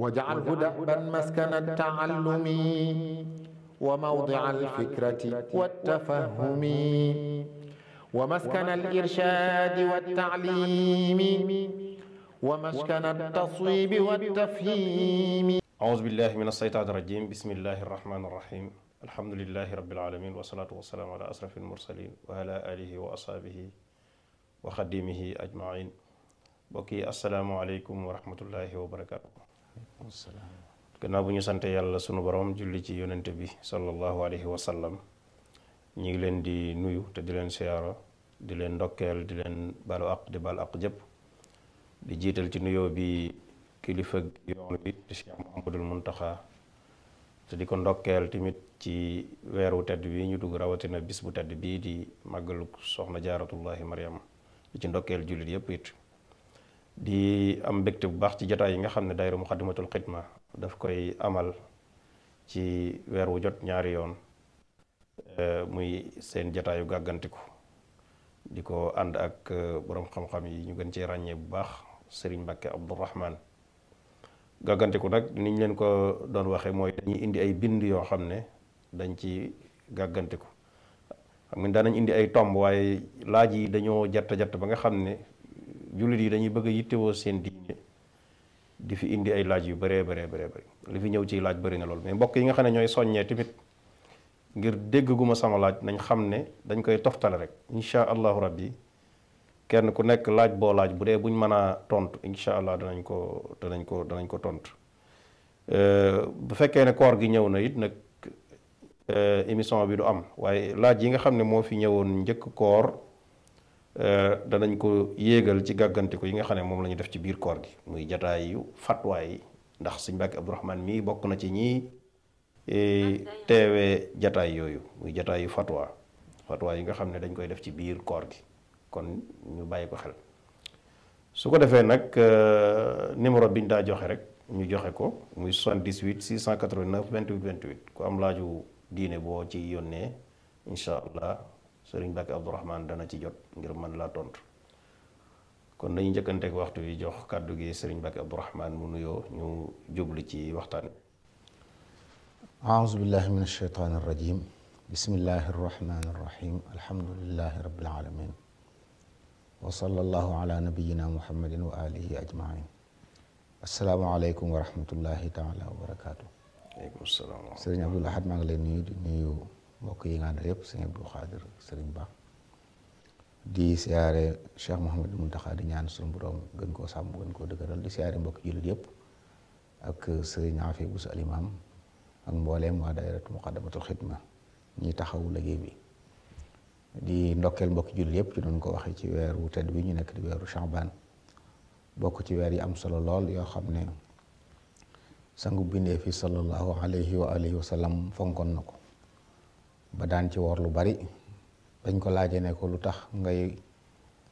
واجعله دأبا مسكن التعلم وموضع الفكرة والتفهم ومسكن الإرشاد والتعليم ومسكن التصويب والتفهيم. أعوذ بالله من الشيطان الرجيم. بسم الله الرحمن الرحيم. الحمد لله رب العالمين والصلاة والسلام على أشرف المرسلين وعلى آله وأصحابه وخديمه أجمعين. bokki asalaamaaleykum wa rahmatullahi wa barakaatu. gannaaw bu ñu sante yàlla sunu borom julli ci yonente bi sallallahu alayhi wa sallam, ñu ngi leen di nuyu te di leen siyaara, di leen ndokkeel, di leen balu aq di bal aq jëpp, di jiital ci nuyoo bi kilifa yoon bi di Cheikh Mouhamadul Muntaxa, te di ko ndokkeel tamit ci weeru tedd bi ñu dugg, rawatina bis bu tedd bii di màggalu soxna jaaratullahi Mariam, di ci ndokkeel jullit yëpp it. di am mbégte bu baax ci jataay yi nga xam ne daayira Muxaddamatul Xidma daf koy amal ci weer wu jot ñaari yoon, muy seen jataayu gàggantiku, di ko ànd ak borom xam-xam yi ñu gën cee ràññee bu baax Sëriñ Mbàkke Abdourahman. gàggantiku nag ni ñu leen ko doon waxee mooy dañuy indi ay bind yoo xam ne dañ ci gàggantiku. xam nga daanañ indi ay tomb, waaye laaj yi dañoo jatt ba nga xam ne jullit yi dañuy bëgg a yittewoo seen diine, di fi indi ay laaj yu bëree bëri li fi ñëw ci laaj bëri na lool. mais mbokk yi nga xam ne ñooy soññee tamit ngir dégg gu ma sama laaj, nañ xam ne dañ koy toftale rek incha allahu rabbi. kenn ku nekk laaj boo laaj bu dee buñ mën a tontu incha allah danañ ko tontu. bu fekkee ne koor gi ñëw na it nag émission bi du am, waaye laaj yi nga xam ne moo fi ñëwoon njëkk koor danañ ko yéegal ci gàggantiku yi nga xam ne moom la ñu def ci biir koor gi, muy jataay yu fatwa yi, ndax Sëñ Mbàkke Abdourahman mii bokk na ci ñii teewee jataay yooyu, muy jataay yu fatwa yi nga xam ne dañ koy def ci biir koor gi, kon ñu bàyyi ko xel. su ko defee nag numéro biñ daa joxe rek ñu joxe ko, muy 78 689 28 28 ku am laaju diine boo ci yónnee incha allah Sëriñ Mbàkke Abdourahman dana ci jot ngir mën laa tontu. kon dañuy njëkkanteeg waxtu yi jox kàddu gi Sëriñ Mbàkke Abdourahman mu nuyoo ñu jublu ci waxtaan. aouzu billahi min alsheytaan arrajim. bismillahi arrahmani arrahim. alhamdulilahi rabbil alamin wa sallallahu ala nabiyina muhammadin wa alihi ajmain. asalaamaaleykum wa rahmatullahi taala wa barakaatu. aleykum salaam. Sëriñ Abdul Ahad maa ngi leen nuyu di nuyu mbokk yi nga àndal yëpp, sëñ Abdou Khadir, sëriñ Ba, di siyaare Cheikh Mouhamadou Mountakha, di ñaan suñu borom gën koo sàmm gën koo dëgëral, di siyaare mbokk jullit yëpp ak sëriñ Afi Bousso Alimam ak mbooleem waa daayiratu Muqaddamatul Xidma ñi taxawu liggéey bi. di ndokkeel mbokk jullit yëpp ci doon ko waxee ci weeru tedd bi ñu nekk di weeru Sha'ban, bokk ci weer yi am solo lool yoo xam ne sangu bindee fi sallallahu alayhi wa alihi wa sallam fonkoon na ko ba daan ci woor lu bari. dañ ko laajee ne ko lu tax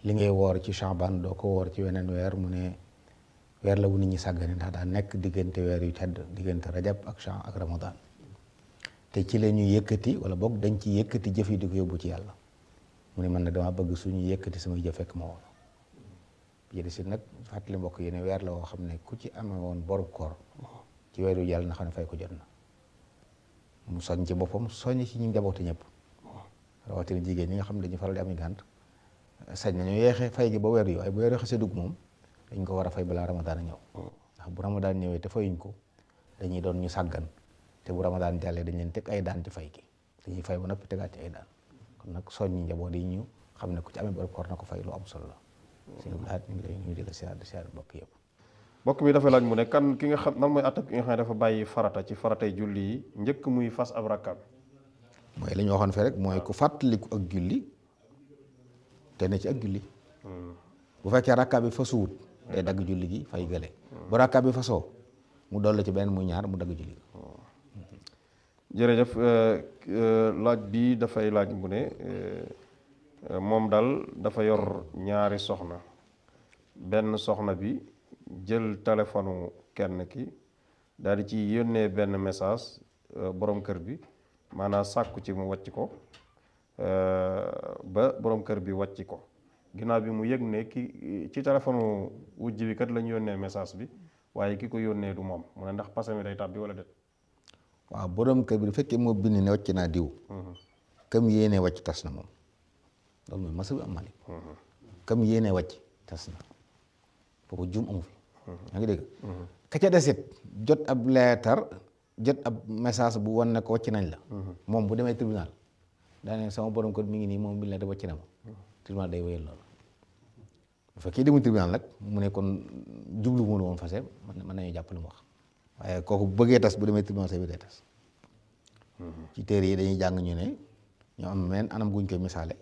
li ngay woor ci Sha'ban doo ko woor ci weneen weer, mu ne weer la wu nit ñi sàggane, ndax daa nekk diggante weer yu tedd, diggante rajab ak ramadan, te ci la ñuy yëkkati wala boog dañ ci yëkkati jëf yi di ko yóbbu ci yàlla. mu ne man na dama bëgg suñu yëkkati samay jëf fekk ma woor. jëri si nag fàttali mbokk yi ne weer la woo xam ne ku ci amee woon borub koor ci weer yu yàlla na xam ne fay ko jot na. mu soñ ci boppam soññ ci ñi njaboote ñëpp, rawatina jigéen ñi nga xam ne dañu faral di am gànt, sañ nañu yeexee fay gi ba weer yi, waaye bu weer yi xasee dugg moom dañ ko war a fay balaa ramadaan a ñëw. ndax bu ramadaan ñëwee te fayuñ ko dañuy doon ñu sàggan, te bu ramadaan jàllee dañ leen teg ay daan ci fay gi, dañuy fay ba noppi tegaat ci ay daan. kon nag soññi njaboot yi ñu xam ne ku ci amee bor koor na ko fay, lu am solo la. sëñ Abdou Lahad ñu ngi lay nuyu di la siyaar di siyaar mbokk yëpp. mbokk mi dafa laaj mu ne kan ki nga xam nan mooy attaque ki nga xam ne dafa bàyyi farata ci faratay julli yi njëkk muy fas ab rakkaam. mooy li ñu waxoon fee rek, mooy ku fàttaliku ak julli te ne ci ak julli. bu fekkee rakkaam bi fasuwut day dagg julli gi fay gële. bu rakkaam bi fasoo mu dolli ci benn muy ñaar mu dagg julli gi. jërëjëf. laaj bi dafay laaj mu ne moom daal dafa yor ñaari soxna, benn soxna bi jël téléphone kenn ki daal di ci yónnee benn message borom kër bi, maanaam sàkku ci mu wàcc ko ba borom kër bi wàcc ko. ginnaaw bi mu yëg ne ki ci téléphone wujj bi kat lañu yónnee message bi, waaye ki ko yónnee du moom mu ne ndax pase mi day tàbbi wala déet. waaw borom kër bi bu fekkee moo bind ne wàcc naa diw. kam yéene wàcc tas na moom loolu mooy masa bi am Malik. kam yéene wàcc tas na foofu jum amu fi. yaa ngi dégg. ka ca desit jot ab leetar jot ab message bu wan ne ko wàcc nañ la. moom bu demee tribunal daanaka sama borom kër mi ngi nii moom bi la wàcc na ma tribunal day wéyal loolu. bu fekkee demul tribunal nag mu ne kon jublu mu woon fase mën nañu jàpp lu mu wax waaye kooku bu bëggee tas bu demee tribunal say bi day tas. ci téere yi dañuy jàng ñu ne ñoo am meneen anam guñ koy misaale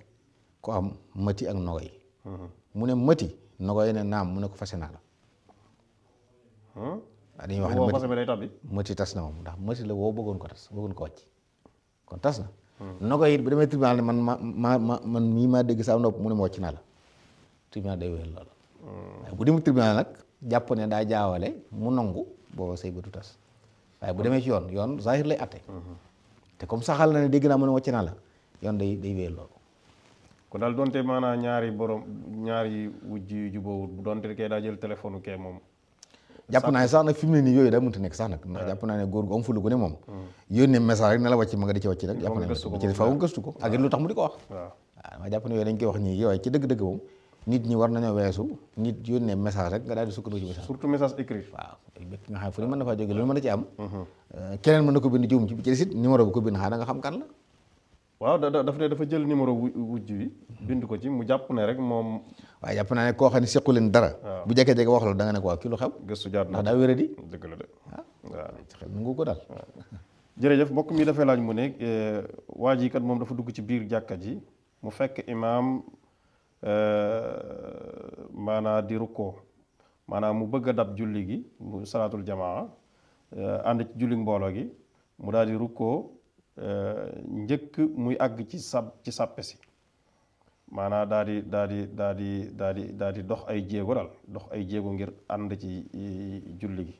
ko am mati ak nogoy. mu ne mati nogoy ne naam mu ne ko fase naa la. waaw dañuy wax ne mati tas na moom ndax mati la woo bëggoon ko tas bëggoon ko wàcc kon tas na. nogoy it bu demee tribunal ne man mii maa dégg saa nopp mu ne ma wàcc naa la. tribunal day wéyal loolu. waaye bu demee tribunal nag jàpp ne daa jaawale mu nangu booba say bëtu tas waaye bu demee ci yoon zahir lay atte. te comme saxal na ne dégg naa mu ne wàcc naa la yoon day wéyal loolu. kon daal donte maanaam ñaari wujj yu jubóowut bu donte kee daa jël téléphone kee moom. jàpp naa ne sax nag fi mu ne nii yooyu daa mënta nekk sax nag ndax jàpp naa ne góor gu am fulu gu ne moom yónnee message rek ne la wàcc ma nga di ci wàcc rek jàpp naa ne ci faaw gëstu ko ak it lu tax mu di ko wax. waaw ma jàpp ne yooyu dañ koy wax ñii yooyu ci dëgg-dëgg moom nit ñi war nañoo weesu nit yónnee message rek nga daal di sukkandiku ci message. surtout message écrit. waaw bépp nga xam fu ne mën na faa jógee loolu mën na ci am. keneen mën na ko bind juum ci ci site numéro bu ko bind xanaa nga xam kan la. waaw dafa jël numéro wujj bi bind ko ci mu jàpp ne rek moom. waaye jàpp naa ne koo xam ne sequ leen dara. bu jekkee-jekke wax la da nga ne ko waaw kii lu xew. gëstu jaar na ndax daa wéradi. dëgg la de waaw ci xel nangu ko daal. jërëjëf mbokk mi dafay laaj mu ne waa ji kat moom dafa dugg ci biir jàkka ji mu fekk imaam maanaa di rukkoo maanaam mu bëgg a dab julli gi mu salaatul jamaa ànd ci julli mbooloo gi mu daal di rukkoo njëkk muy àgg ci sàppe si maanaam daal di dox ay jéego ngir ànd ci julli gi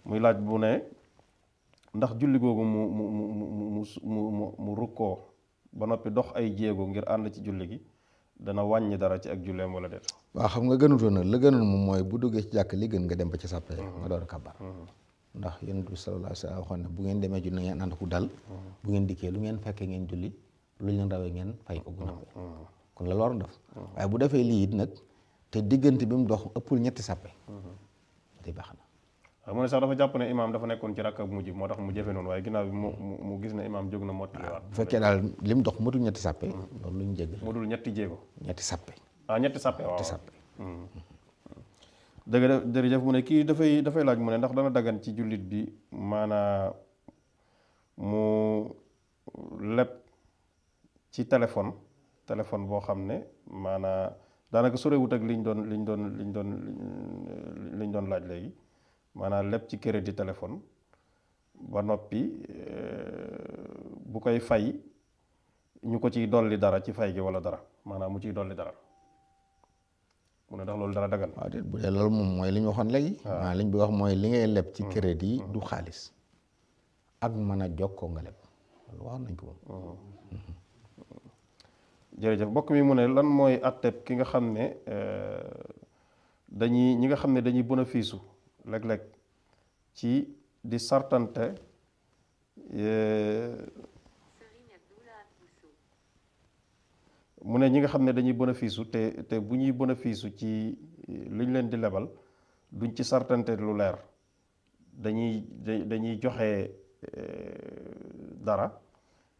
muy laaj bu ne ndax julli googu mu rukkoo ba noppi dox ay jéego ngir ànd ci julli gi dana wàññi dara ci ak julleem wala déet. waaw xam nga gënutoon na la gënoon moom mooy bu duggee ci jàkk li gën nga dem ba ci sàppe nga door a kabar ndax yonent bi sallallahu alayhi wa sallam waxoon ne bu ngeen demee julli na ngeen ànd ku dal bu ngeen dikkee lu ngeen fekkee ngeen julli lu leen rawee ngeen fay ko bu noppee kon la war a def waaye bu defee lii it nag te diggante bi mu dox ëppul ñetti sàppe di baax na. waaw mu ne sax dafa jàpp ne imaam dafa nekkoon ci rakk bu mujj moo tax mu jëfe noonu waaye ginnaaw bi mu gis ne imaam jóg na mottaliwaat. bu fekkee daal li mu dox matul ñetti sàppe loolu lu ñu jéggal. mu dul ñetti jéego. ñetti sàppe. ñetti sàppe waaw ñetti sàppe. dëgg la jërëjëf mu ne kii dafay laaj mu ne ndax dana dagan ci jullit bi maanaa mu leb ci téléphone boo xam ne maanaa daanaka sorewut ak liñ doon laaj léegi maanaam lépp ci crédit téléphone ba noppi bu koy fay ñu ko ciy dolli dara ci fay gi wala dara maanaam mu ciy dolli dara mu ne ndax loolu dara dagan. waaw déet bu dee loolu moom mooy li ñu waxoon léegi. waaw li ñu wax mooy li ngay leb ci crédit du xaalis ak mën a jokkoo nga leb loolu waxoon nañ ko moom. jërëjëf mbokk mi mu ne lan mooy atteb ki nga xam ne ñi nga xam ne dañuy bénéfice léeg-léeg ci di sartante mu ne ñi nga xam ne dañuy bénéfice te bu ñuy bénéfice ci liñ leen di lebal duñ ci sartante lu leer dañuy joxe dara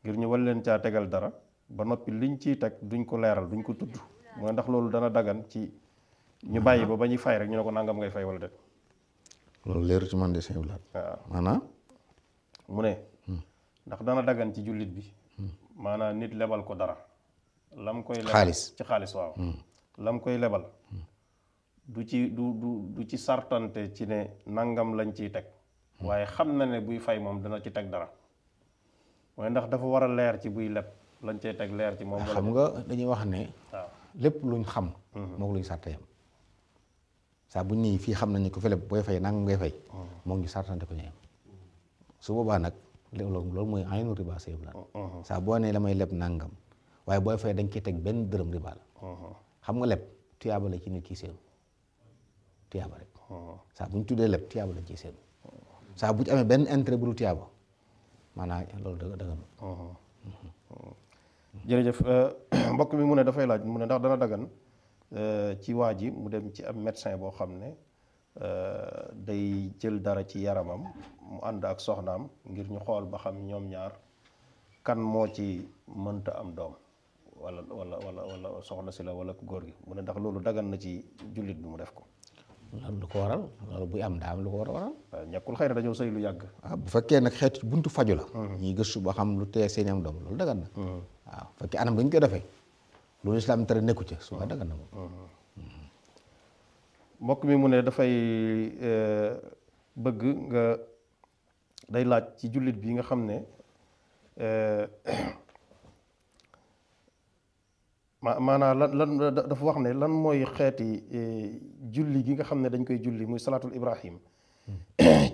ngir ñu wal leen caa tegal dara ba noppi liñ ciy teg duñ ko leeral duñ ko tudd mooy ndax loolu dana dagan ci ñu bàyyi ba ñuy fay rek ñu ne ko nangam ngay fay wala déet. loolu leeru ci man de sëñ Blaat. waaw maanaam. mu ne. ndax dana dagan ci jullit bi. maanaam nit lebal ko dara. lam koy lebal xaalis ci xaalis waaw. lam koy lebal. du ci sartante ci ne nangam lañ ciy teg. waaye xam na ne buy fay moom dana ci teg dara. mooy ndax dafa war a leer ci buy leb lañ cay teg leer ci moom. xam nga dañuy wax ne. waaw lépp luñ xam. moom luñ sàrte yam saa bu ñëwee fii xam nañu ko fi leb booy fay nangam ngay fay. moo ngi sartante ko ñëw su boobaa nag loolu mooy aynu riba sa yëpp la. saa boo nee damay leb nangam waaye booy fay dañ koy teg benn dërëm riba la. xam nga leb tuyaaba la ci nit ki seen tuyaaba rek. saa bu ñu tuddee lépp tiyaaba lañ ciy seen saa bu ci amee benn intérêt bu dul tiyaaba maanaam loolu dagan. jërëjëf mbokk mi mu ne dafay laaj mu ne ndax dana dagan ci waa ji mu dem ci ab médecin boo xam ne day jël dara ci yaramam mu ànd ak soxnaam ngir ñu xool ba xam ñoom ñaar kan moo ci mënta am doom wala soxna si la wala ku góor gi mu ne ndax loolu dagan na ci jullit bi mu def ko. loolu lu ko waral loolu buy am daa am lu ko war a waral. waaw ñàkkul xëy na dañoo sëy lu yàgg. waaw bu fekkee nag xeetu buntu faju la. ñuy gëstu ba xam lu tee seen am doom loolu dagan na. waaw bu fekkee anam dañ koy defee loolu islam tere nekku ca su dagan na moom. mbokk mi mu ne dafay bëgg nga day laaj ci jullit bi nga xam ne maanaam lan dafa wax ne lan mooy xeeti julli gi nga xam ne dañ koy julli muy salaatul ibrahim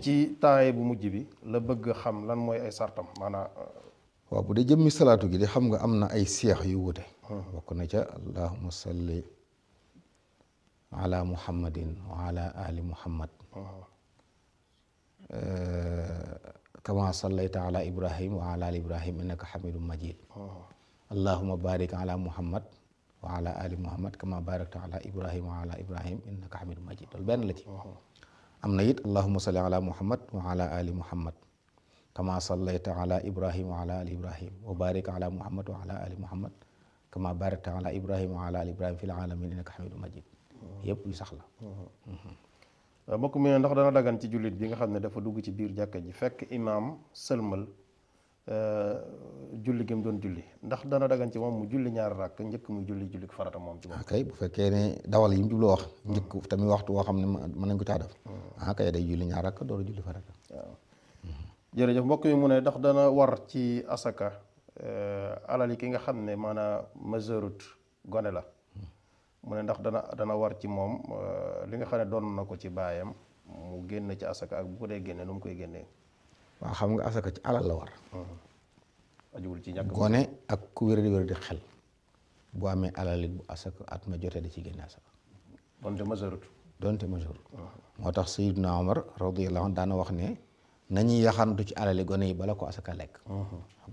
ci taaye bu mujj bi la bëgg xam lan mooy ay sartam maanaam. waaw bu dee jëmmi salaatu gi di xam nga am na ay seex yu wute. bokk na ca allahumma salli ala muhammadin wa ala ali muhammad kama sallayta ala ibrahim wa ala ali ibrahim innaka hamidum majid allahumma barik ala muhammad wa ala ali muhammad kama barakta ala ibrahim wa ala ibrahim innaka hamidum majid loolu benn la ci. am na it allahumma salli ala muhammad wa ala ali muhammad kama sallayta ala ibrahim wa ala ali ibrahim wa barik ala muhammad wa ala ali muhammad kama barakta ala ibrahim wa ala ali ibrahim fil alamin innaka hamidum majid yëpp yu sax la. mbokk mi ndax dana dagan ci jullit bi nga xam ne dafa dugg ci biir jàkka ji fekk imaam sëlmal julli gi mu doon julli ndax dana dagan ci moom mu julli ñaari rakk njëkk muy julli farata moom ci moom. kay bu fekkee ne dawal yi mu jubloo wax. njëkk tamit waxtu woo xam ne mën nañ ko caa def. kay day julli ñaari rakk door a julli farata. waaw jërëjëf mbokk mi mu ne ndax dana war ci asaka alal yi ki nga xam ne maanaam majeurut gone la. mu ne ndax dana war ci moom li nga xam ne doon na ko ci baayam mu génn ci asaka ak bu ko dee génne nu mu koy génnee. waaw xam nga asaka ci alal la war. ajuwul ci ñàkk gone ak ku wér di xel bu amee alal it bu asaka at ma jotee da ci génne asaka. donte majeurut. moo tax Sayyidna Omar radiyallahu anhu daana wax ne nañuy yaxantu ci alali gone yi bala ko asaka lekk.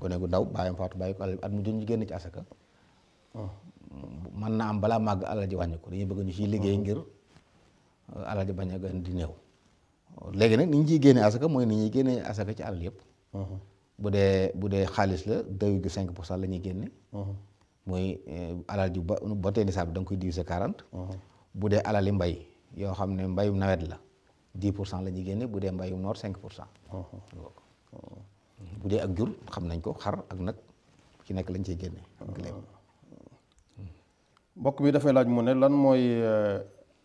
gone gu ndaw baayam faatu bàyyi ko alal at mu jot ñu génn ci asaka. mën na am balaa màgg alal ji wàññi ko dañuy bëgg ñu ciy liggéey ngir alal ji bañ a gën di néew. léegi nag ni ñu ciy génnee asaka mooy ni ñuy génnee asaka ci alal yëpp. bu dee xaalis la 2,5% la ñuy génne. mooy alal ji ba tey nisaab da nga koy diviser 40. bu dee alali mbay yoo xam ne mbayum nawet la 10% la ñuy génne bu dee mbayum noor 5%. bu dee ak jur xam nañ ko xar ak nag ci nekk lañ ciy génne. mbokk bi dafay laaj mu ne lan mooy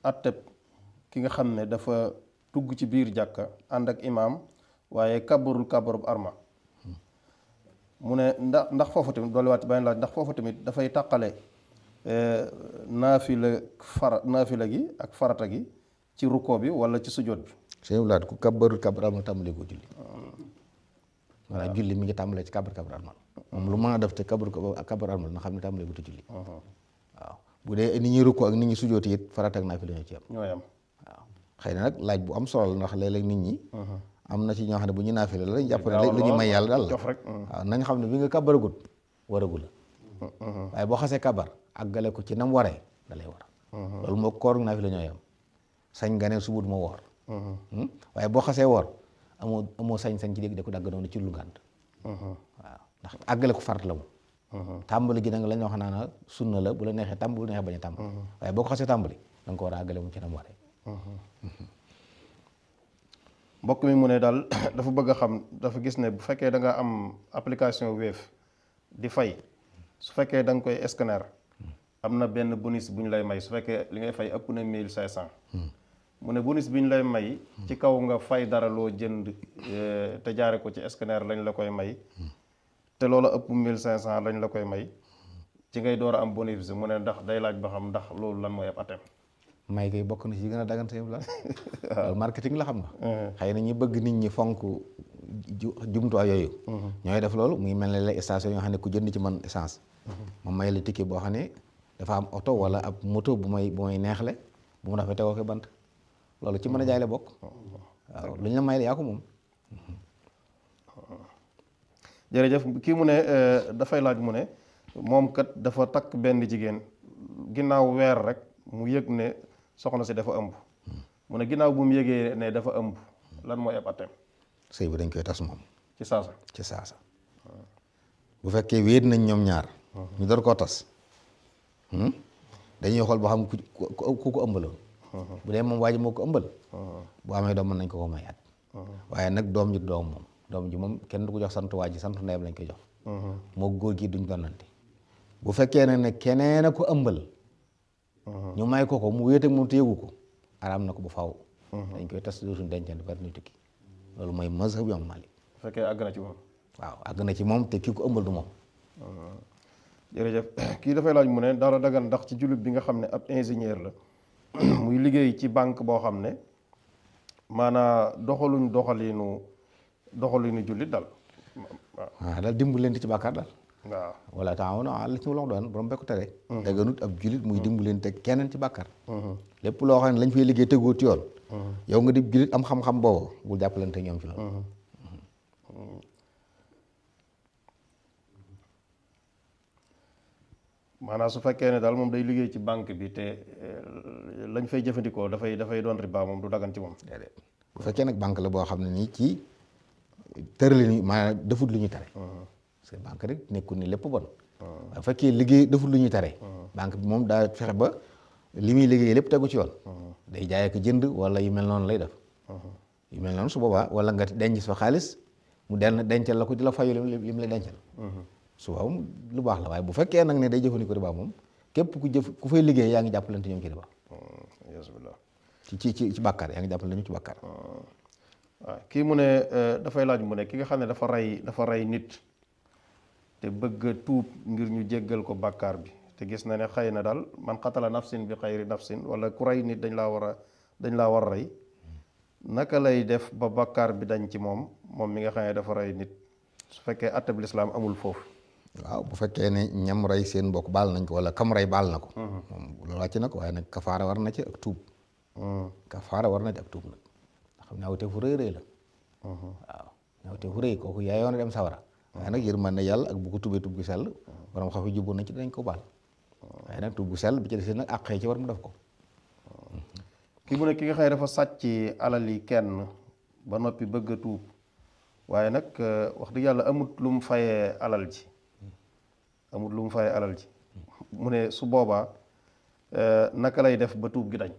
atteb ki nga xam ne dafa dugg ci biir jàkka ànd ak imaam waaye kabarub arma mu ne ndax foofu tamit dolliwaat beneen laaj ndax foofu tamit dafay tàqale naafila gi ak farata gi ci rukkoo bi wala ci sujjóot bi. sëñ Wulaat ku kabarul arma tàmbali ko julli. maanaam julli mi ngi tàmbalee ci kabar arma moom lu mën a def te kabar arma na xam ne tàmbali ko te julli. waaw bu dee nit ñi rukkoo ak nit ñi sujjóoti it farata ak naafila ñoo ci am. ñooy am waaw xëy na nag laaj bu am solo la ndax léeg-léeg nit ñi. am na ci ñoo xam ne bu ñu naafila la dañ jàpp ne lu ñu may yàlla daal la. waaw nañ xam ne bi nga kabaragut waragu la. waaye boo xasee kabar àggale ko ci nam waree da lay war. loolu moo koor naafila ñooy am sañ nga ne subut moo woor. waaye boo xasee woor amoo sañ-sañ ci dégg de ko dagg noonu ci lu gànt. waaw ndax àggale ko farat la moom. tàmbali gi nag la ñu wax naan sunna la bu la neexee tàmbali bu la neexee bañ a tàmbali. waaye boo ko xasee tàmbali da nga ko war a àggale moom ci nam waree. mbokk mi mu ne daal dafa bëgg a xam dafa gis ne bu fekkee da nga am application Wave di fay su fekkee da nga koy scanner am na benn bonus bu ñu lay may su fekkee li ngay fay ëpp na 1500. mu ne bonus bi ñu lay may ci kaw nga fay dara loo jënd te jaare ko ci scanner lañ la koy may te loolu ëpp 1500 lañ la koy may ci ngay door a am bonus mu ne ndax day laaj ba xam ndax loolu lan mooy ab atem. may kay bokk na ci gën a dagan sëñ la loolu marketing la xam nga. xëy na ñi bëgg nit ñi fonk jumtuwaay yooyu. ñooy def loolu muy mel ne la station yoo xam ne ku jënd ci man essence. ma may la ticket boo xam ne dafa am oto wala ab moto bu may neexle bu mu rafetee tegoo ko bant loolu ci mën a jaay la bokk. waaw lu ñu la may yaa ko moom. jërëjëf kii mu ne dafay laaj mu ne moom kat dafa takk benn jigéen ginnaaw weer rek mu yëg ne soxna si dafa ëmb. mu ne ginnaaw bu mu yëgee ne dafa ëmb lan mooy ab atteem. sëy bi dañ koy tas moom. ci saasa. ci saasa bu fekkee wéet nañ ñoom ñaar. ñu door koo tas. dañuy xool ba xam ku ko ëmbaloon. bu dee moom waa ji moo ko ëmbal. bu amee doom mën nañ ko mayaat. waaye nag doom ji doom moom doom ji moom kenn du ko jox sant waa ji sant ndeyam lañ koy jox. moo góor gi duñ donante. bu fekkee ne keneen a ko ëmbal. ñu may ko mu wéet ak moom te yëgu ko. araam na ko bu faaw. dañ koy tas dootuñ dencante bari ñu tukki. loolu mooy mazhab Imam Malik. bu fekkee àgg na ci moom. waaw àgg na ci moom te kii ko ëmbal du moom. jërëjëf kii dafay laaj mu ne dara dagan ndax ci jullit bi nga xam ne ab ingénieur la muy liggéey ci banque boo xam ne maanaa doxaluñu jullit daal waaw daal dimbalante ci bàkkaar daal. waaw wala taawanu alal ismi wal udwaan borom bekk tere. daganut ab jullit muy dimbalante keneen ci bàkkaar. lépp loo xam ne lañ fay liggéey tegoo ci yoon. yow nga di jullit am xam-xam boobu bul jàppalante ñoom ci loolu. maanaam su fekkee ne daal moom day liggéey ci banque bi te lañ fay jëfandikoo dafay doon riba moom du dagan ci moom. déedéet bu fekkee nag banque la boo xam ne nii ci tëralin maanaam defut lu ñu tere. parce que banque rek nekkul ni lépp bon. waaye bu fekkee liggéey defut lu ñu tere. banque bi moom daa fexe ba li muy liggéey lépp tegu ci yoon. day jaay ak jënd wala yu mel noonu lay def. yu mel noonu su boobaa wala nga denc fa xaalis mu dencal la ko di la fayu li mu lay dencal. su waaw lu baax la waaye bu fekkee nag ne day jëfandikoo riba moom képp ku fay liggéey yaa ngi jàppalante ñoom ci riba. ci bàkkaar yaa ngi jàppalante ñoom ci bàkkaar. waaw kii mu ne dafay laaj mu ne ki nga xam ne dafa rey nit te bëgg a tuub ngir ñu jéggal ko bàkkaar bi te gis na ne xëy na daal man xatala nafsin bi xayri nafsin wala ku rey nit dañ laa war a rey naka lay def ba bàkkaar bi dañ ci moom mi nga xam ne dafa rey nit su fekkee attab lislaam amul foofu. waaw bu fekkee ne ñam rey seen mbokk baal nañ ko wala kam rey baal na ko. moom loolu wàcc na ko waaye nag kafaara war na ci ak tuub. kafaara war na ci ak tuub nag nga xam ne ñaawteef fu rëy rëy la. waaw ñaawteef fu rëy kooku yaayoon na dem sawara. waaye nag yërmande yàlla ak bu ko tubee tub gu sell borom xam fi jubboon nañ ci dañ ko baal. waaye nag tub gu sell bi ci des nag àqee ci war mu def ko. kii mu ne ki nga xam ne dafa sàcc alal yi kenn ba noppi bëgg a tuub waaye nag wax dëgg yàlla amut lu mu fayee alal ji. mu ne su boobaa naka lay def ba tuub gi dañ.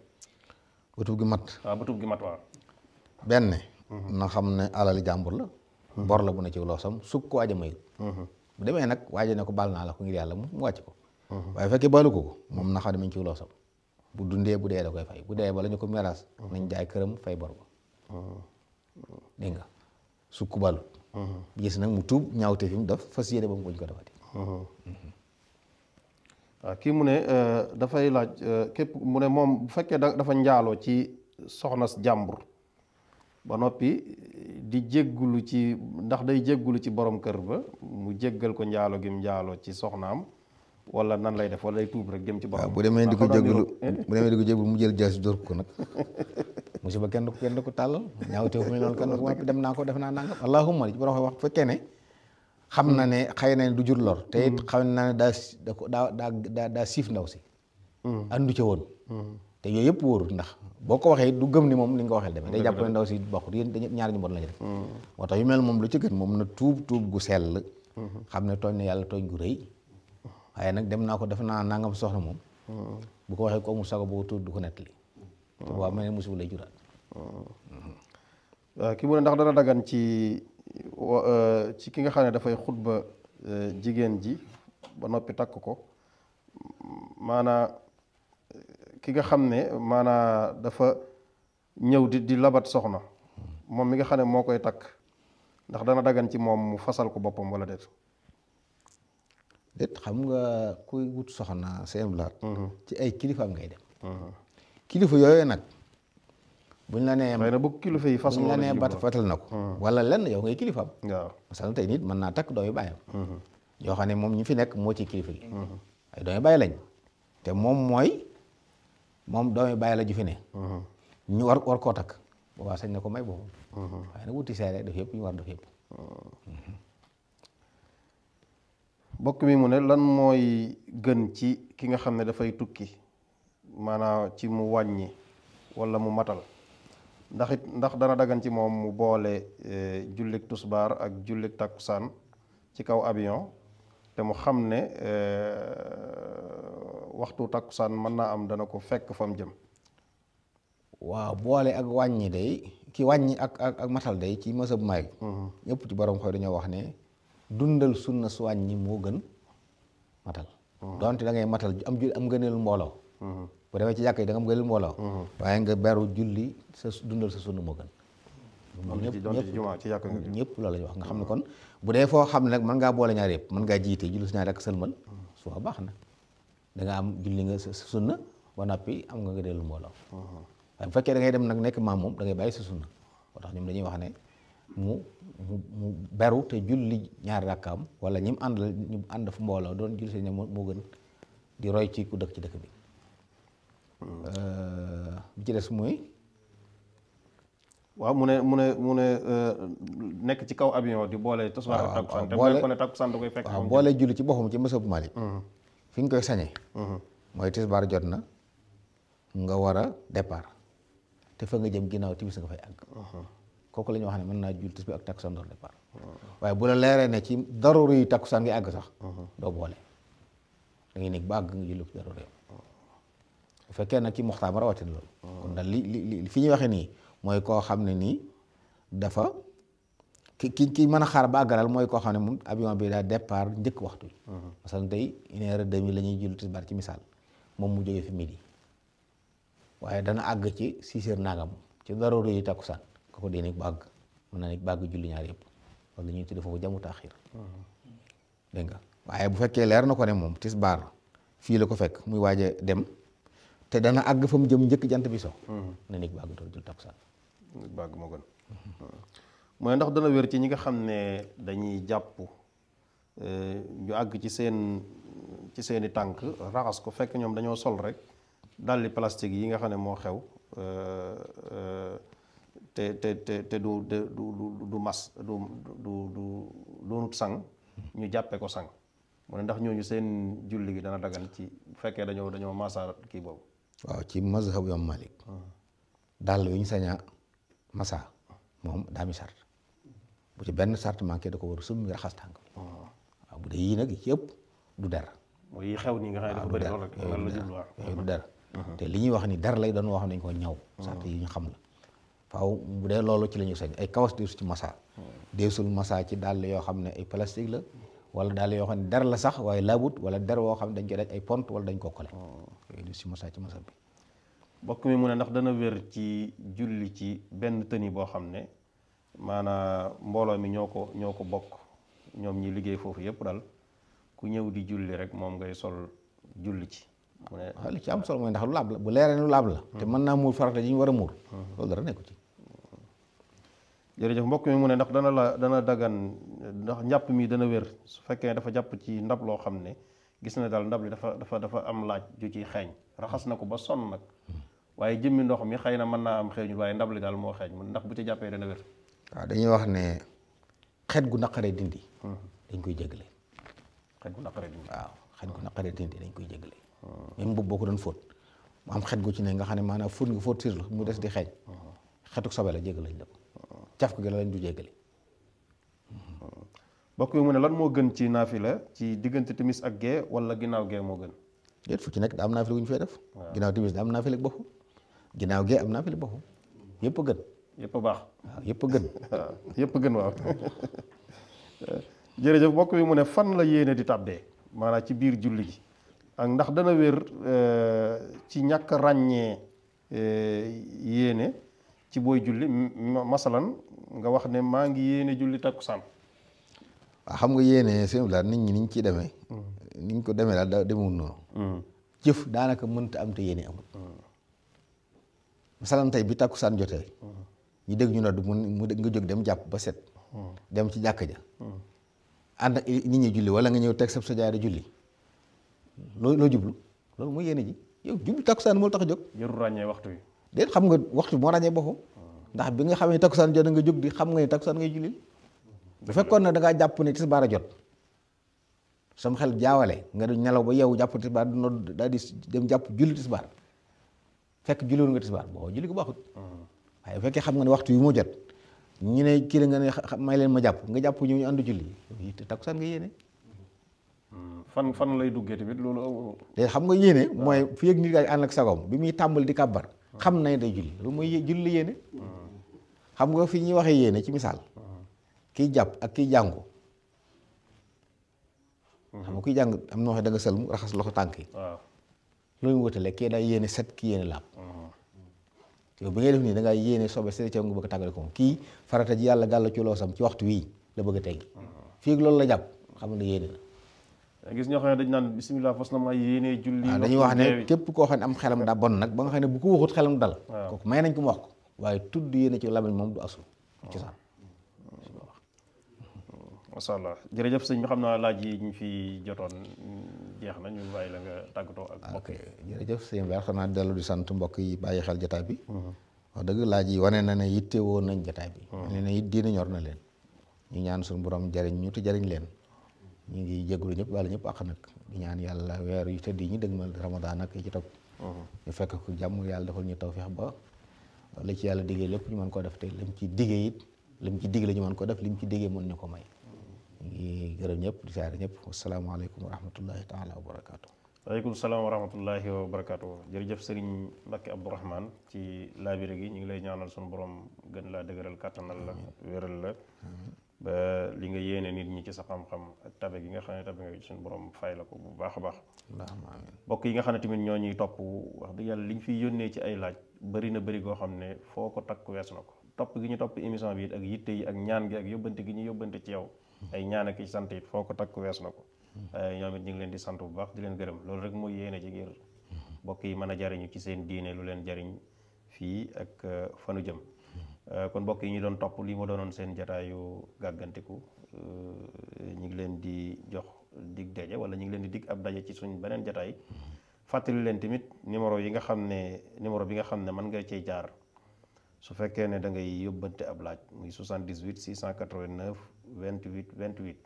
ba tuub gi mat. waaw ba tuub gi mat waaw. benn. na xam ne alali jàmbur la. bor la bu ne ci loosam sukk ko waaj a mayul. bu demee nag waaj ne ko baal naa la ko ngir yàlla mu wàcc ko. waaye fekkee baalu ko moom na xam ne mi ngi ci loosam. bu dundee bu dee da koy fay bu dee bala ñu ko meraas. nañ jaay këram fay bor ba. dégg nga sukk balut. gis nag mu tuub ñaawte fi mu def fas yéene ba mu ko ñu ko defati. waaw kii mu ne dafay laaj képp mu ne moom bu fekkee dafa njaaloo ci soxna jàmbur ba noppi di jéggulu ci ndax day jéggulu ci borom kër ba mu jéggal ko njaalo gi mu njaaloo ci soxnaam wala nan lay def wala day tuub rek jëm ci borom. waaw bu demee di ko jéggulu mu jël jaasi dóor ko nag musiba kenn ko tàllal ñaawteef fu mu noonu kenn ko ma dem naa ko def naa nangam allahumma li ci borom wax fekkee ne xam na ne xëy na du jur lor te it xam na ne daa siif ndaw si andu ca woon te yooyu yëpp wóorul ndax boo ko waxee du gëm ni moom li nga ko waxee demee day jàpp ne ndaw si bokkut yéen ñaari ñu bon lañu def moo tax yu mel moom lu ci gën moom na tuub gu sell xam ne tooñ na yàlla tooñ gu rëy waaye nag dem naa ko def naa nangam soxna moom bu ko waxee ko amul sago boo tuub du ko nettali te waaw ma ne musiba lay juraat. ki mu ne ndax dana dagan ci ki nga xam ne dafay xutba jigéen ji ba noppi takk ko maanaa ki nga xam ne maanaa dafa ñëw di labat soxna moom mi nga xam ne moo koy takk ndax dana dagan ci moom mu fasal ko boppam wala déet. déet xam nga kuy wut soxna seen laat ci ay kilifaam ngay dem. kilifa yooyu nag buñ la nee xëy na bu kilifa yi façon buñ la nee bat fatal na ko wala lenn yow ngay kilifaam. waaw masal tey nit mën naa takk doomi bàyyam yoo xam ne moom ñi fi nekk moo ci kilifa gi ay doomi bàyyi lañ te moom doomi bàyyi la ju fi ne ñu war koo takk boobaa sañ na ko may boppam. waaye nag wuti seere def yëpp ñu war def yëpp. mbokk mi mu ne lan mooy gën ci ki nga xam ne dafay tukki maanaam ci mu wàññi walla mu matal ndax dana dagan ci moom mu boole jullik tusbaar ak jullik takkusaan ci kaw avion te mu xam ne waxtu takkusaan mën naa am dana ko fekk fa mu jëm. waaw boole ak wàññi day ki wàññi ak matal day ci mësab maay ñëpp ci borom xooy dañoo wax ne dundal sunna su wàññi moo gën matal. donte da ngay matal am ngëneelu mbooloo. bu demee ci jàkk yi da nga am ngëneelu mbooloo. waaye nga beru julli sa dundal sa sunna moo gën. ñëpp loolu la ñu wax nga xam ne kon bu dee foo xam ne nag mën ngaa boole ñaar yëpp mën ngaa jiite julli si ñaar ak sëlmal su baax na da nga am julli nga sa sunna ba noppi am nga ngëneelu mbooloo. waaye bu fekkee da ngay dem nag nekk maam moom da ngay bàyyi sa sunna moo tax ñoom dañuy wax ne mu beru te julli ñaari rakkaam wala ñi mu ànd fu mbooloo doon julli si ne moo gën di roy ci ku dëkk ci dëkk bi. bi ci des muy. waaw mu ne nekk ci kaw avion di boole tisbaar ak takkusaan te mu ne takkusaan da koy fekk. waaw boole julli ci boppam ci mësab Malik fi nga koy sañee. mooy tisbaar jot na nga war a départ te fa nga jëm ginnaaw timis nga fay àgg. kooku la ñuy wax ne mën naa julli tisbaar ak takkusaan door départ. waaye bu la leeree ne ci daroori yi takkusaan ngi àgg sax. doo boole da ngay nekk ba àgg nga julli ko daroori yi. bu fekkee nag ki muxtaar ma rawatina loolu. kon daal li fi ñuy waxee nii mooy koo xam ne nii dafa ki mën a xaar ba àggalal mooy koo xam ne moom avion bi daa départ njëkk waxtu yi. parce que tey 1h30 la ñuy julli tisbaar ci misaal moom mu jógee fi midi. waaye dana àgg ci 6h nangam ci daroori yi takkusaan kooku dee nekk ba àgg mën naa nekk ba àgg julli ñaar yëpp wala ñuy tudde foofu jamu taaxir. dégg nga waaye bu fekkee leer na ko ne moom tisbaar fii la ko fekk muy waaj a dem te dana àgg fa mu jëm njëkk jant bi so na nekk ba àgg door julli takkusaan. ba àgg moo gën. mooy ndax dana wér ci ñi nga xam ne dañuy jàpp ñu àgg ci seeni tànk raxas ko fekk ñoom dañoo sol rek dalli plastique yi nga xam ne moo xew te du mas du doonut sang ñu jàppe ko sang mu ne ndax ñooñu seen julli gi dana dagan ci bu fekkee dañoo masa kii boobu. waaw ci mazhab Imam Malik dàll yu ñu saña masa moom daa mi sart bu ci benn sart manqué da ko war a summi raxas tànk. waaw bu dee yii nag ci yëpp du der. mooy yi xew nii nga xam ne dafa bëri lool rek lan la jublu yooyu du der te li ñuy wax ni der lay doon wax nañ ko ñaw sart yi ñu xam la faaw bu dee loolu ci la ñu sañ ay kawas deesu ci masa deesul masa ci dàll yoo xam ne ay plastique la wala dàll yoo xam ne der la sax waaye labut wala der woo xam ne dañ koy daj ay pont wala dañ ko kole yooyu deesu ci masa bi. mbokk mi mu ne ndax dana wér ci julli ci benn tëni boo xam ne maanaam mbooloo mi ñoo ko bokk ñoom ñi liggéey foofu yëpp daal ku ñëw di julli rek moom ngay sol julli ci. mu ne waaw li ci am solo mooy ndax lu laab la bu leeree lu laab la. te mën naa muur farata ji ñu war a muur. loolu dara nekku ci. jërëjëf mbokk mi mu ne ndax dana dagan ndax njàpp mi dana wér su fekkee dafa jàpp ci ndab loo xam ne gis na daal ndab li dafa am laaj ju ciy xeeñ raxas na ko ba sonn nag waaye jëmmi ndox mi xëy na mën naa am xeeñul waaye ndab li daal moo xeeñ ndax bu ci jàppee dana wér. waaw dañuy wax ne xeet gu naqaree dindi. dañ koy jéggale. xeet gu naqaree dindi. waaw xeet gu naqaree dindi dañ koy jéggale. même boobu boo ko doon fóot mu am xeet gu ci ne nga xam ne maanaam fóot nga fóot siir la mu des di xeeñ. xeetu sobe la jéggal lañ la ko. caf ko gi la lañ du jéggale. bokk yi mu ne lan moo gën ci naafila ci diggante timis ak gee wala ginnaaw gee moo gën. déet fu ci nekk daa am naafila gu ñu fay def. ginnaaw timis daa am naafila boppam. ginnaaw gee am naafila boppam yëpp a gën. yëpp a baax. waaw yëpp a gën. waaw yëpp a gën waaw. jërëjëf mbokk yi mu ne fan la yéene di tàbbee maanaam ci biir julli gi ak ndax dana wér ci ñàkk ràññee yéene ci booy julli masalan nga wax ne maa ngi yéene julli takkusaan. waaw xam nga yéene seen bilaat nit ñi niñ ciy demee. niñ ko demee daal demewul noonu. jëf daanaka mënta am te yéene amul. masalan tey bi takkusaan jotee. ñu dégg ñu nodd mu nga jóg dem jàpp ba set. dem ci jàkk ja. ànd ak nit ñi julli wala nga ñëw teg sa sajaada julli loo jublu loolu mooy yéene ji yow jublu takkusaan moo tax a jóg. jarul ràññee waxtu yi. déet xam nga waxtu moo ràññee boppam ndax bi nga xam ne takkusaan jot nga jóg di xam nga ne takkusaan ngay julli bu fekkoon ne da ngaa jàpp ne tisbaar a jot sam xel jaawale nga du nelaw ba yow jàpp tisbaar du nodd daal di dem jàpp julli tisbaar fekk julliwoon nga tisbaar boo julli ko baaxut waaye bu fekkee xam nga ne waxtu yu moo jot ñu ne kii la nga ne may leen ma jàpp nga jàpp ñu ànd julli te takkusaan nga yéene fan lay duggee tamit loolu léegi xam nga yéene mooy fii ak nit kaa ànd ak sagom bi muy tàmbali di kàbbar xam nañ day julli loolu mooy julli yéene xam nga fi ñuy waxee yéene ci misaal kiy jàpp ak kiy jàngu xam nga kuy jàng am na waxee da nga sëlmu raxas loxo tànk yi loolu mu wutale kii day yéene set ki yéene laab yow bi ngay def nii da ngaa yéene sobe seen ceeb nga bëgg a tàggale ko kii farata ji yàlla gàll ci loosam ci waxtu wii la bëgg a teggi fii ak loolu la jàpp xam ne yéene la gis ñoo xam ne dañ naan bismillah fas na ma yéene julli waaw dañuy wax ne képp koo xam ne am xelam daa bon nag ba nga xam ne bu ko waxut xelam dal kooku may nañ ko mu wax ko waaye tudd yéene ci lamiñ moom du asul ci sax masha Allah jërëjëf sëñ bi xam naa laaj yi ñu fi jotoon jeex na ñu bàyyi la nga tàggatoo ak mbokk yi jërëjëf sëñ bi xanaa dellu di sant mbokk yi bàyyi xel jataay bi wax dëgg laaj yi wane na ne yitte woon nañ jataay bi ne ne it diine ñor na leen ñu ñaan suñu borom jariñ ñu te jariñ leen ñu ngi jégalu ñëpp wala ñëpp ak nag di ñaan yàlla weer yu tëdd yi ñu dëgmal Ramadan ak yi ci topp ñu fekk ko jàmm yàlla defal ñu tawfeex ba la ci yàlla diggee lépp ñu mën koo def te lim ci diggee it lim ci digg la ñu mën koo def lim ci diggee mën ñu ko may ñu ngi gërëm ñëpp di saare ñëpp wasalaamaaleykum wa rahmatullahi taala wa barakaatu. waaleykum salaam wa rahmatullahi wa barakaatu. jërëjëf sëriñ Mbacke Abdourahmane ci laabire gi ñu ngi lay ñaanal suñu borom gën laa dëgëral kàttanal la wéral la ba li nga yéene nit ñi ci sa xam-xam ak tabe gi nga xam ne tabe nga suñu borom fay la ko bu baax a baax. mbokk yi nga xam ne tamit ñoo ñuy topp wax dëgg yàlla li ñu fiy yónnee ci ay laaj bëri na bëri goo xam ne foo ko takk wees na ko topp gi ñu topp émission bi it ak yitte yi ak ñaan gi ak yóbbante gi ñu yóbbante ci yow ay ñaan ak sant it foo ko takk wees na ko ñoom it ñu ngi leen di sant bu baax di leen gërëm loolu rek mooy yéene ci ngir mbokk yi mën a jariñu ci seen diine lu leen jariñ fii ak fanu jëm kon mbokk yi ñu doon topp lii ma doonoon seen jataayu gàggantiku ñu ngi leen di jox dig daje wala ñu ngi leen di dig ab daje ci suñ beneen jataay fàttali leen tamit numéro bi nga xam ne mën nga cey jaar su fekkee ne da ngay yóbbante ab laaj muy 78 689 28 28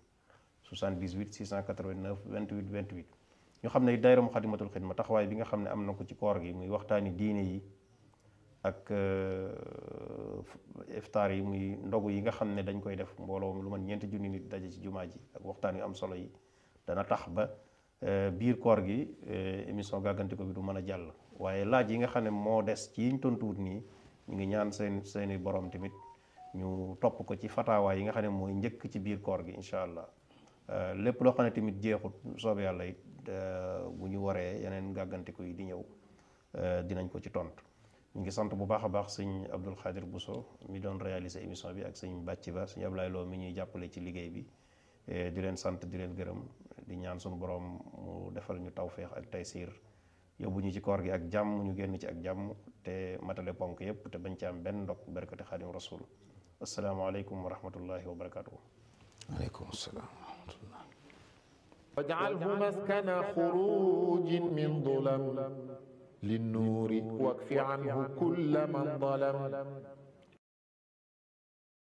78 689 28 28 ñu xam ne daayira Muxaddamatul Xidma taxawaay bi nga xam ne am na ko ci koor gi muy waxtaani diine yi ak iftaar yi muy ndogu yi nga xam ne dañ koy def mbooloo lu man 4 junni nit daje ci jumaa ji ak waxtaan yu am solo yi dana tax ba biir koor gi émission gàggantiku bi du mën a jàll waaye laaj yi nga xam ne moo des ci yiñ tontuwut nii ñu ngi ñaan seeni borom tamit ñu topp ko ci fatawaa yi nga xam ne mooy njëkk ci biir koor gi incha allah lépp loo xam ne tamit jeexut soobee yàlla it bu ñu waree yeneen gàggantiku yi di ñëw dinañ ko ci tontu. ñu ngi sant bu baax a baax sëñ Abdul Xaadir Bousso mi doon réaliser émission bi ak sëñ Bàcci Ba sëñ Ablaye Lo mi ñuy jàppale ci liggéey bi di leen sant di leen gërëm di ñaan suñu borom mu defal ñu tawféex ak taysiir yóbbu ñu ci koor gi ak jàmm ñu génn ci ak jàmm te matale ponk yépp te bañ ci am benn ndok barkati Xaadim Rasul asalaamaaleykum wa rahmatullahi wa barakatuhu. waaleykum salaam wa rahmatullah. waj'alhu maskana xurujin min dulam linnuuri wakfi anhu kulla man dalam